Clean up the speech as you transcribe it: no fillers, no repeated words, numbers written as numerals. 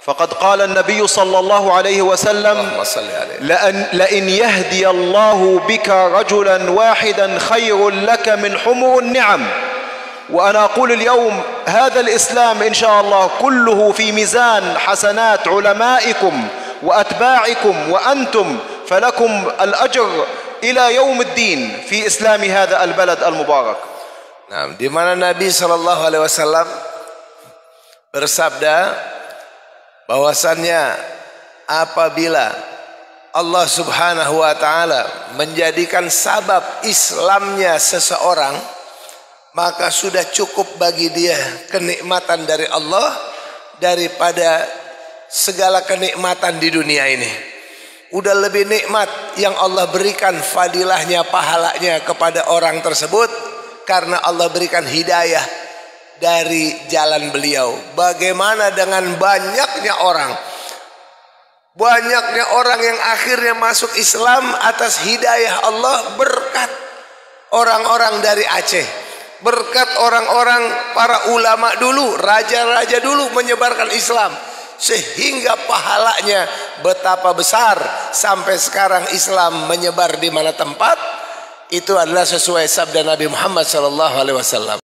فقد قال النبي صلى الله عليه وسلم لئن يهدي الله بك رجلا واحدا خير لك من حمر النعم. وأنا أقول اليوم هذا الإسلام إن شاء الله كله في ميزان حسنات علمائكم وأتباعكم، وأنتم فلكم الأجر إلى يوم الدين في إسلام هذا البلد المبارك. Nah, di mana Nabi SAW bersabda bahwasannya apabila Allah Subhanahu wa taala menjadikan sabab Islamnya seseorang, maka sudah cukup bagi dia kenikmatan dari Allah daripada segala kenikmatan di dunia ini. Udah lebih nikmat yang Allah berikan fadilahnya, pahalanya kepada orang tersebut karena Allah berikan hidayah dari jalan beliau. Bagaimana dengan banyaknya orang yang akhirnya masuk Islam atas hidayah Allah berkat orang-orang dari Aceh, berkat orang-orang para ulama dulu, raja-raja dulu menyebarkan Islam, sehingga pahalanya betapa besar sampai sekarang Islam menyebar di mana tempat. Itu adalah sesuai sabda Nabi Muhammad SAW.